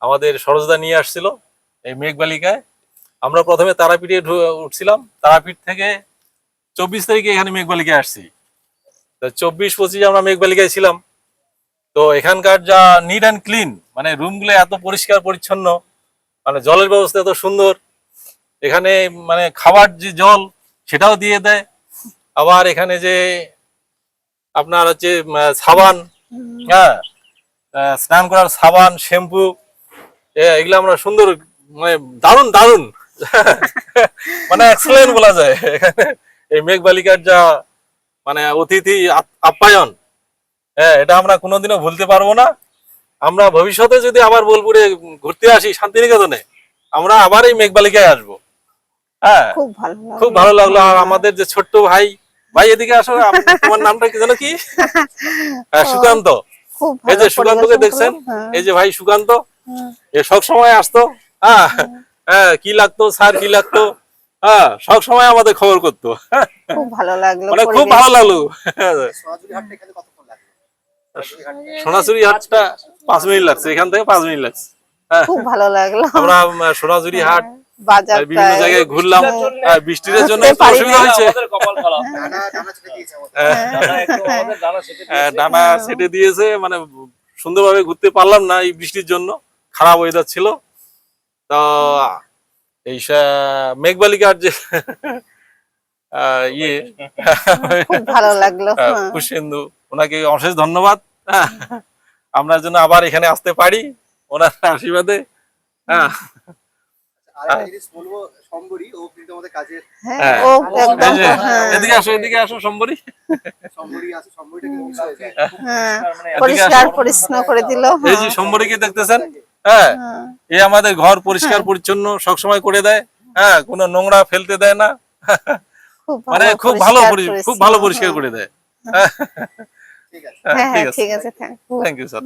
আমাদের সরোজদা নিয়ে আসছিল এই মেঘবালিকায়। আমরা প্রথমে তারাপীঠে উঠছিলাম, তারাপীঠ থেকে 24 তারিখে এখানে মেঘবালিকায় আসছি। তো 24-25 আমরা মেঘবালিকায় ছিলাম। তো এখানকার যা নিট অ্যান্ড ক্লিন, মানে রুমগুলো এত পরিষ্কার পরিচ্ছন্ন, মানে জলের ব্যবস্থা এত সুন্দর। এখানে মানে খাবার যে জল সেটাও দিয়ে দেয়। আবার এখানে যে আপনার হচ্ছে সাবান, হ্যাঁ, স্নান করার সাবান, শ্যাম্পু, এগুলো আমরা সুন্দর, মানে দারুণ দারুণ মানে এক্সেলেন্ট বলা যায়। এখানে এই মেঘবালিকার যা মানে অতিথি আপ্যায়ন, হ্যাঁ, এটা আমরা কোনোদিনও ভুলতে পারবো না। আমরা ভবিষ্যতে যদি আবার বোলপুরে ঘুরতে আসি শান্তিনিকেতনে, আমরা আবার এই মেঘবালিকায় আসবো। হ্যাঁ, খুব ভালো লাগলো। আর আমাদের যে ছোট্ট ভাই, ভাই এদিকে আসো, তোমার নামটা কি জানো? কি? সুকান্ত। এই যে সুকান্তকে দেখছেন, এই যে ভাই সুকান্ত, এ সব সময় আসতো। হ্যাঁ, হ্যাঁ, কি লাগতো স্যার, কি লাগতো, হ্যাঁ, সব সময় আমাদের খবর করতো। খুব ভালো লাগলো, মানে খুব ভালো লাগলো। সোনাঝুরি হাটটা 5 মিনিট লাগছে, এখান থেকে 5 মিনিট লাগছে। খুব ভালো লাগলো। আমরা সোনাঝুরি হাট বাজার বিভিন্ন জায়গায় ঘুরলাম। বৃষ্টির জন্য একটু অসুবিধা হয়েছে, ডানা সেটে দিয়েছে, মানে সুন্দরভাবে ঘুরতে পারলাম না এই বৃষ্টির জন্য, খারাপ ওয়েদার ছিল। তো এই মেঘবালিকার যে ইয়ে, খুব ভালো লাগলো। পুষ্পেন্দু, ওনাকে অশেষ ধন্যবাদ। আমরা যেন আবার এখানে আসতে পারি ওনার আশীর্বাদে। হ্যাঁ, এদিকে আসো, এদিকে আসো সম্বরী। পরিষ্কার পরিচ্ছন্ন করে দিল। এই যে সম্বরীকে দেখতেছেন, হ্যাঁ, এ আমাদের ঘর পরিষ্কার পরিচ্ছন্ন সবসময় করে দেয়। হ্যাঁ, কোনো নোংরা ফেলতে দেয় না, মানে খুব ভালো পরিষ্কার করে দেয়। ঠিক আছে, থ্যাংক ইউ স্যার।